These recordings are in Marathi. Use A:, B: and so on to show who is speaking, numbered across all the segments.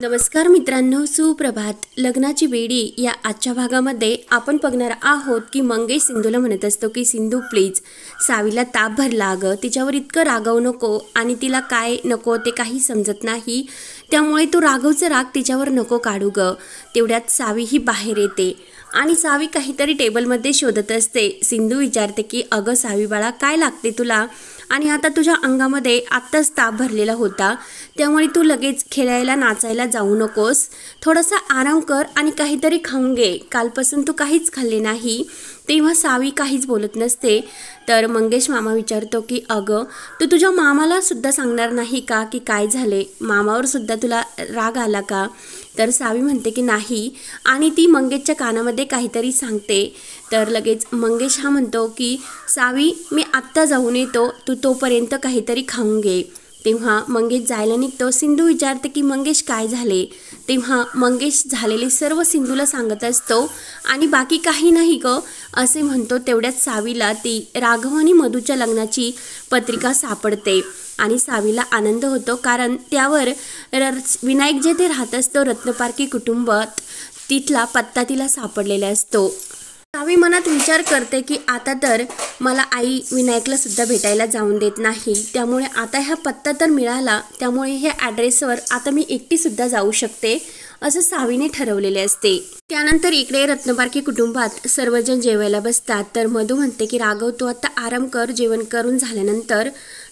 A: नमस्कार मित्रांनो, सुप्रभात. लग्नाची बेडी या आजच्या भागामध्ये आपण बघणार आहोत की मंगेश सिंधूला म्हणत असतो की सिंधू प्लीज, सावीला ताप भरला अगं, तिच्यावर इतकं रागावू नको आणि तिला काय नको ते काही समजत नाही, त्यामुळे तू राघवचं राग तिच्यावर नको काढू ग. तेवढ्यात सावी ही बाहेर येते आणि सावी काहीतरी टेबलमध्ये शोधत असते. सिंधू विचारते की अगं सावी बाळा, काय लागते तुला? आणि आता तुझ्या अंगामध्ये आत्ताच ताप भरलेला होता, त्यामुळे तू लगेच खेळायला नाचायला जाऊ नकोस, थोडासा आराम कर आणि काहीतरी खाऊन घे, कालपासून तू काहीच खाल्ले नाही. तेव्हा सावी काहीच बोलत नसते. तर मंगेश मामा विचारतो की अगं, तू तुझ्या मामाला सुद्धा सांगणार नाही का की काय झाले? मामावर सुद्धा तुला राग आला का? तर सावी म्हणते की नाही, आणि ती मंगेशच्या कानामध्ये काहीतरी सांगते. तर लगेच मंगेश हा म्हणतो की सावी, मी आत्ता जाऊन येतो, तू तोपर्यंत काहीतरी खाऊन घे. तेव्हा मंगेश जायला निघतो. सिंधू विचारते की मंगेश काय झाले? तेव्हा मंगेश झालेले सर्व सिंधूला सांगत असतो आणि बाकी काही नाही ग असे म्हणतो. तेवढ्यात सावीला ती राघव आणि मधूच्या लग्नाची पत्रिका सापडते आणि सावीला आनंद होतो, कारण त्यावर विनायक जे ते राहत असतो रत्नपारखी कुटुंबात, तिथला पत्ता तिला सापडलेला असतो. सावी मनात विचार करते की आता तर मला आई विनायकला सुद्धा भेटायला जाऊन देत नाही, त्यामुळे आता ह्या पत्ता तर मिळाला, त्यामुळे ह्या ॲड्रेसवर आता मी एकटीसुद्धा जाऊ शकते असं सावीने ठरवलेले असते. त्यानंतर इकडे रत्नपारखी कुटुंबात सर्वजण जेवायला बसतात. तर मधू म्हणते की राघव, तू आता आराम कर, जेवण करून झाल्यानंतर.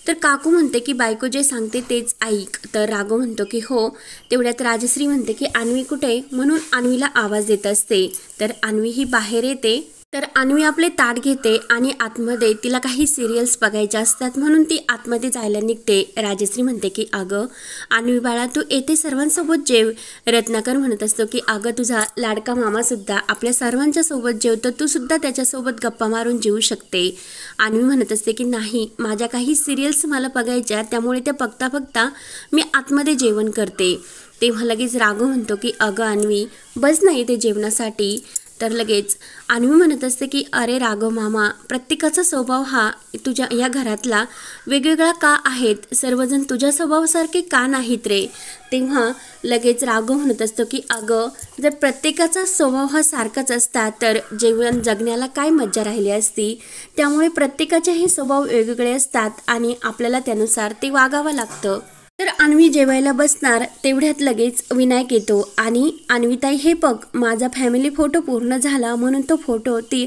A: तर काकू म्हणते की बायको जे सांगते तेच ऐक. तर राघव म्हणतो की हो. तेवढ्यात राजश्री म्हणते की अन्वी कुठे, म्हणून अन्वीला आवाज देत असते. तर अन्वी ही बाहेर येते. तर अन्वी आपले ताट घेते आणि आतमध्ये तिला काही सिरियल्स बघायच्या असतात, म्हणून ती आतमध्ये जायला निघते. राजश्री म्हणते की अगं अन्वी बाळा, तू येते सर्वांसोबत जेव. रत्नाकर म्हणत असतो की अगं, तुझा लाडका मामासुद्धा आपल्या सर्वांच्या सोबत जेवतो, तू सुद्धा त्याच्यासोबत गप्पा मारून जेवू शकते. अन्वी म्हणत असते की नाही, माझ्या काही सिरियल्स मला बघायच्या, त्यामुळे त्या बघता बघता मी आतमध्ये जेवण करते. तेव्हा लगेच राघव म्हणतो की अगं अन्वी, बस ना इथे जेवणासाठी. तर लगेच अन्वी म्हणत असते की अरे राघव मामा, प्रत्येकाचा स्वभाव हा तुझ्या या घरातला वेगवेगळा का आहेत? सर्वजण तुझ्या स्वभावासारखे का नाहीत रे? तेव्हा लगेच राघव म्हणत असतो की अगं, जर प्रत्येकाचा स्वभाव हा सारखाच असता तर जीवन जगण्याला काय मज्जा राहिली असती. त्यामुळे प्रत्येकाचे हे स्वभाव वेगवेगळे असतात आणि आपल्याला त्यानुसार ते वागावं लागतं. तर अन्वी जेवायला बसणार. तेवढ्यात लगेच विनायक येतो आणि अन्वीताई, हे बघ, माझा फॅमिली फोटो पूर्ण झाला, म्हणून तो फोटो ती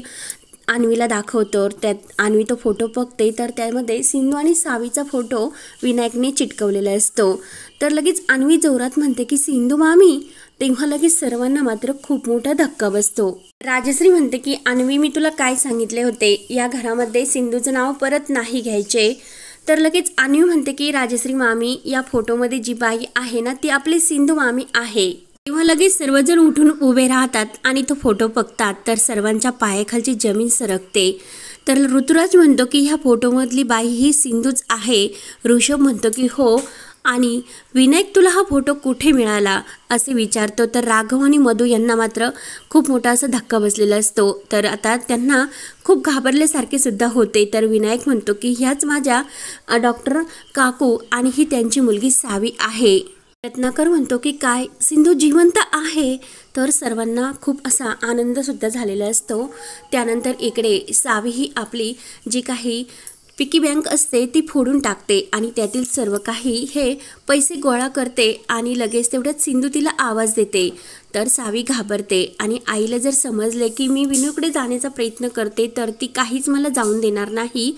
A: अन्वीला दाखवतो. त्यात अन्वी तो फोटो बघते. तर त्यामध्ये सिंधू आणि सावीचा फोटो विनायकने चिटकवलेला असतो. तर लगेच अन्वी जोरात म्हणते की सिंधू मामी. तेव्हा लगेच सर्वांना मात्र खूप मोठा धक्का बसतो. राजश्री म्हणते की अन्वी, मी तुला काय सांगितले होते, या घरामध्ये सिंधूचं नाव परत नाही घ्यायचे. तर लगेच अन्वी म्हणते की राजश्री मामी, या फोटोमध्ये जी बाई आहे ना, ती आपली सिंधू मामी आहे. तेव्हा लगेच सर्वजण उठून उभे राहतात आणि तो फोटो बघतात. तर सर्वांच्या पायाखालची जमीन सरकते. तर ऋतुराज म्हणतो की ह्या फोटोमधली बाई ही सिंधूच आहे. ऋषभ म्हणतो की हो. आणि विनायक, तुला हा फोटो कुठे मिळाला असे विचारतो. तर राघव आणि मधू यांना मात्र खूप मोठा असा धक्का बसलेला असतो. तर आता त्यांना खूप घाबरल्यासारखे सुद्धा होते. तर विनायक म्हणतो की ह्याच माझ्या डॉक्टर काकू आणि ही त्यांची मुलगी सावी आहे. रत्नाकर म्हणतो की काय, सिंधू जिवंत आहे? तर सर्वांना खूप असा आनंदसुद्धा झालेला असतो. त्यानंतर इकडे सावी ही आपली जी काही पिकी बँक असते ती फोडून टाकते आणि त्यातील सर्व काही हे पैसे गोळा करते आणि लगेच तेवढ्यात सिंधू तिला आवाज देते. तर सावी घाबरते आणि आईला जर समजले की मी विनूकडे जाण्याचा प्रयत्न करते तर ती काहीच मला जाऊन देणार नाही,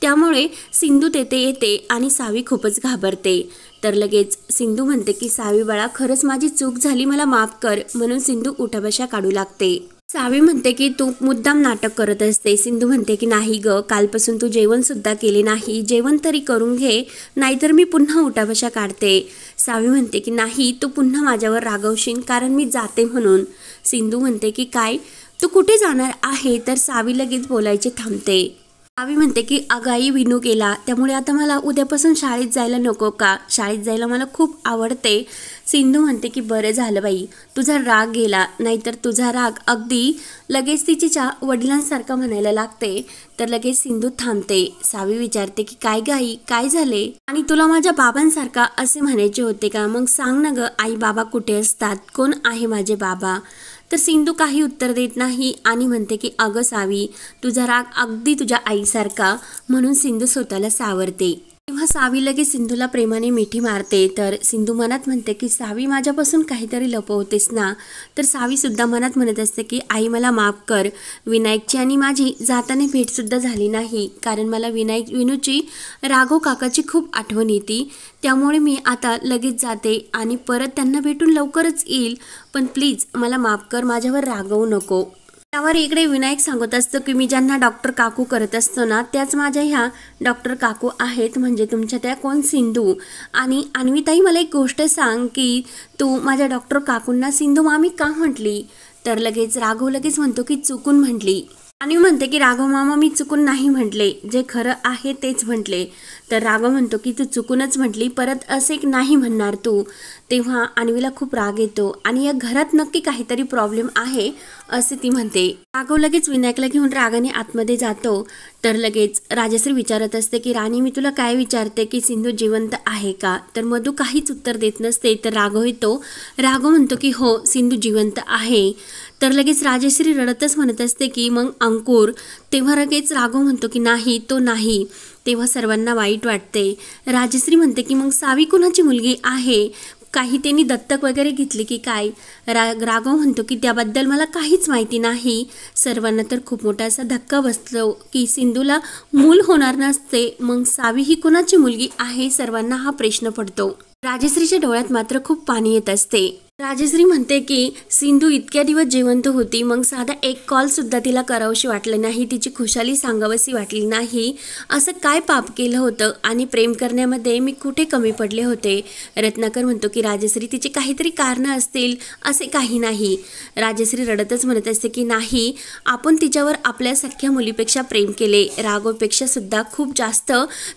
A: त्यामुळे सिंधू तेथे येते आणि सावी खूपच घाबरते. तर लगेच सिंधू म्हणते की सावी बाळा, खरंच माझी चूक झाली, मला माफ कर, म्हणून सिंधू उठाबशा काढू लागते. सावी म्हणते की तू मुद्दाम नाटक करत असते. सिंधू म्हणते की नाही ग, कालपासून तू जेवणसुद्धा केले नाही, जेवण तरी करून घे, नाहीतर मी पुन्हा उठाबशा काढते. सावी म्हणते की नाही, तू पुन्हा माझ्यावर रागवशील कारण मी जाते म्हणून. सिंधू म्हणते की काय, तू कुठे जाणार आहे? तर सावी लगेच बोलायचे थांबते. सावी म्हणते की अगाई विनू गेला, त्यामुळे आता मला उद्यापासून शाळेत जायला नको का? शाळेत जायला मला खूप आवडते. सिंधू म्हणते की बरं झालं बाई, तुझा राग गेला, नाहीतर तुझा राग अगदी लगेच तिच्या वडिलांसारखा म्हणायला लागते. तर लगेच सिंधू थांबते. सावी विचारते की काय गाई, काय झाले, आणि तुला माझ्या बाबांसारखा असे म्हणायचे होते का? मग सांग ना ग, आई बाबा कुठे असतात, कोण आहे माझे बाबा? तर सिंधू काही उत्तर देत नाही आणि म्हणते की अगं सावी, तुझा राग अगदी तुझ्या आईसारखा. म्हणून सिंधू स्वतःला सावरते. तेव्हा सावी लगेच सिंधूला प्रेमाने मिठी मारते. तर सिंधू मनात म्हणते की सावी, माझ्यापासून काहीतरी लपवतेस ना? तर सावी सुद्धा मनात म्हणत असते की आई मला माफ कर, विनायकची आणि माझी जाताना भेटसुद्धा झाली नाही, कारण मला विनूची राघव काकाची खूप आठवण येते. त्यामुळे मी आता लगेच जाते आणि परत त्यांना भेटून लवकरच येईल, पण प्लीज मला माफ कर, माझ्यावर रागवू नको. त्यावर इकडे विनायक सांगत असतो की मी ज्यांना डॉक्टर काकू करत असतो ना, त्याच माझ्या ह्या डॉक्टर काकू आहेत, म्हणजे तुमच्या त्या कोण सिंधू. आणि अन्वीताई, मला एक गोष्ट सांग की तू माझ्या डॉक्टर काकूंना सिंधू मामी का म्हटली? तर लगेच राघव लगेच म्हणतो की चुकून म्हटली. आणि म्हणते की राघव मामा, मी चुकून नाही म्हटले, जे खरं आहे तेच म्हटले. तर राघव म्हणतो की तू चुकूनच म्हटली, परत असे नाही म्हणणार तू. तेव्हा अन्वीला खूप राग येतो आणि या घरात नक्की काहीतरी प्रॉब्लेम आहे असे ती म्हणते. राघव लगेच विनायकला घेऊन रागाने आतमध्ये जातो. तर लगेच राजश्री विचारत असते की राणी, मी तुला काय विचारते की सिंधू जिवंत आहे का? तर मधू काहीच उत्तर देत नसते. तर राघव येतो. राघव म्हणतो की हो, सिंधू जिवंत आहे. तर लगेच राजश्री रडतच म्हणत असते की मग अंकुर? तेव्हा लगेच राघव म्हणतो की नाही, तो नाही. तेव्हा सर्वांना वाईट वाटते. राजश्री म्हणते की मग सावी कुणाची मुलगी आहे? काही त्यांनी दत्तक वगैरे घेतली की काय? राघव म्हणतो की त्याबद्दल मला काहीच माहिती नाही. सर्वांना तर खूप मोठा असा धक्का बसतो की सिंधूला मूल होणार नसते, मग सावी ही कुणाची मुलगी आहे? सर्वांना हा प्रश्न पडतो. राजश्रीच्या डोळ्यात मात्र खूप पाणी येत असते. राजश्री म्हणते की सिंधू इतक्या दिवस जिवंत होती, मग साधा एक कॉल सुद्धा तिला करावशी वाटलं नाही, तिची खुशाली सांगावशी वाटली नाही. असं काय पाप केलं होतं आणि प्रेम करण्यामध्ये मी कुठे कमी पडले होते? रत्नाकर म्हणतो की राजश्री, तिची काहीतरी कारणं असतील, असे काही नाही. राजश्री रडतच म्हणत असते की नाही, आपण तिच्यावर आपल्या सख्या मुलीपेक्षा प्रेम केले, राघवपेक्षा सुद्धा खूप जास्त,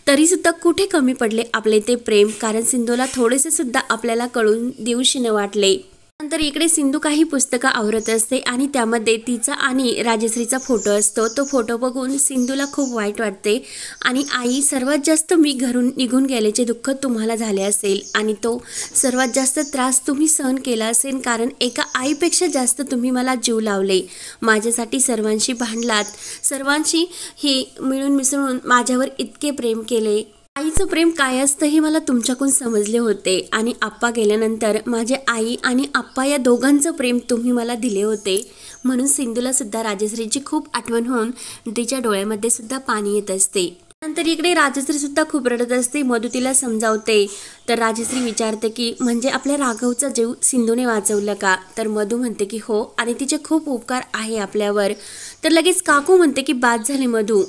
A: तरी सुद्धा कुठे कमी पडले आपले ते प्रेम, कारण सिंधूला थोडेसे सुद्धा आपल्याला कळून देऊशी न वाटले. नंतर इकडे सिंधू काही पुस्तकं आवरत असते आणि त्यामध्ये तिचा आणि राजश्रीचा फोटो असतो. तो फोटो बघून सिंधूला खूप वाईट वाटते आणि आई, सर्वात जास्त मी घरून निघून गेल्याचे दुःख तुम्हाला झाले असेल आणि तो सर्वात जास्त त्रास तुम्ही सहन केला असेल, कारण एका आईपेक्षा जास्त तुम्ही मला जीव लावले, माझ्यासाठी सर्वांशी भांडलात, सर्वांशी हे मिळून मिसळून माझ्यावर इतके प्रेम केले. आईचं प्रेम काय असतं हे मला तुमच्याकडून समजले होते आणि आप्पा गेल्यानंतर माझे आई आणि आप्पा या दोघांचं प्रेम तुम्ही मला दिले होते. म्हणून सिंधूला सुद्धा राजश्रीची खूप आठवण होऊन तिच्या डोळ्यामध्ये सुद्धा पाणी येत असते. नंतर इकडे राजश्री सुद्धा खूप रडत असते. मधू तिला समजावते. तर राजश्री विचारते की म्हणजे आपल्या राघवचा जीव सिंधूने वाचवलं का? तर मधू म्हणते की हो, आणि तिचे खूप उपकार आहे आपल्यावर. तर लगेच काकू म्हणते की बाद झाले मधू,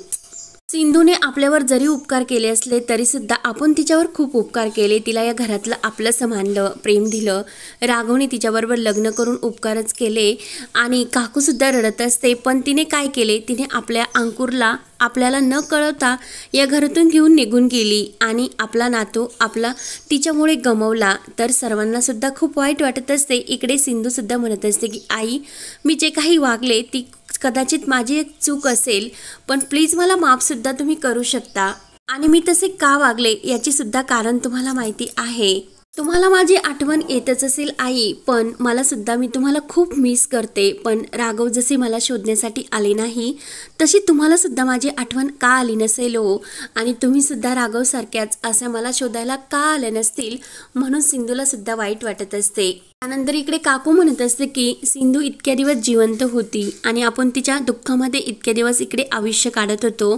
A: सिंधूने आपल्यावर जरी उपकार केले असले तरी सुद्धा आपण तिच्यावर खूप उपकार केले, तिला या घरातलं आपलंसं मानलं, प्रेम दिलं, राघवने तिच्याबरोबर लग्न करून उपकारच केले. आणि काकूसुद्धा रडत असते, पण तिने काय केले, तिने आपल्या अंकुरला आपल्याला न कळवता या घरातून घेऊन निघून गेली आणि आपला नातू आपला तिच्यामुळे गमावला. तर सर्वांना सुद्धा खूप वाईट वाटत असते. इकडे सिंधू सुद्धा म्हणत असते की आई, मी जे काही वागले ती कदाचित माझी एक चूक असेल, पण प्लीज मला माफसुद्धा तुम्ही करू शकता, आणि मी तसे का वागले याची सुद्धा कारण तुम्हाला माहिती आहे. तुम्हाला माझी आठवण येतच असेल आई, पण मला सुद्धा मी तुम्हाला खूप मिस करते. पण राघव जसे मला शोधण्यासाठी आले नाही, तशी तुम्हाला सुद्धा माझी आठवण का आली नसेल हो, आणि तुम्ही सुद्धा राघव सारख्याच असं मला शोधायला का आले नसतील, म्हणून सिंधूला सुद्धा वाईट वाटत असते. त्यानंतर इकडे काकू म्हणत असते की सिंधू इतक्या दिवस जिवंत होती आणि आपण तिच्या दुःखामध्ये इतके दिवस इकडे आयुष्य काढत होतो.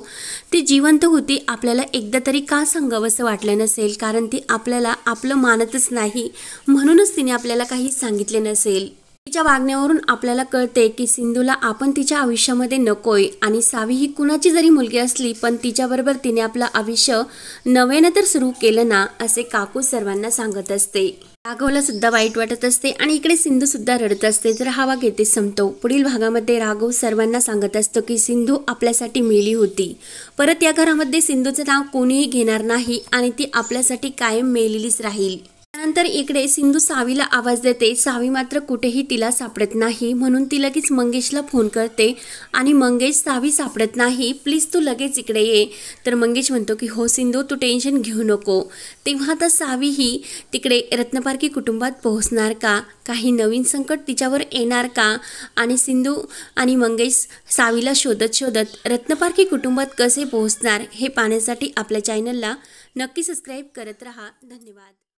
A: ती जिवंत होती, आपल्याला एकदा तरी का सांगावंसं वाटलं नसेल, कारण ती आपल्याला आपलं मानतच नाही, म्हणूनच तिने आपल्याला काही सांगितले नसेल. तिच्या वागण्यावरून आपल्याला कळते की सिंधूला आपण तिच्या आयुष्यामध्ये नकोय, आणि सावी ही कुणाची जरी मुलगी असली पण तिच्याबरोबर तिने आपलं आयुष्य नव्यानं तर सुरू केलं ना, असे काकू सर्वांना सांगत असते. राघवला सुद्धा वाईट वाटत असते आणि इकडे सिंधू सुद्धा रडत असते. तर हा भाग येथे संपतो. पुढील भागामध्ये राघव सर्वांना सांगत असतो की सिंधू आपल्यासाठी मेली होती, परत या घरामध्ये सिंधूचं नाव कोणीही घेणार नाही आणि ती आपल्यासाठी कायम मेलेलीच राहील. त्यानंतर इकडे सिंधू सावीला आवाज देते. सावी मात्र कुठेही तिला सापडत नाही, म्हणून ती लगेच मंगेशला फोन करते आणि मंगेश, सावी सापडत नाही, प्लीज तू लगेच इकडे ये. तर मंगेश म्हणतो की हो सिंधू, तू टेन्शन घेऊ नको. तेव्हा तर सावी ही तिकडे रत्नपारखी कुटुंबात पोहोचणार का, काही नवीन संकट तिच्यावर येणार का, आणि सिंधू आणि मंगेश सावीला शोधत शोधत रत्नपारखी कुटुंबात कसे पोहोचणार हे पाहण्यासाठी आपल्या चॅनलला नक्की सबस्क्राईब करत राहा. धन्यवाद.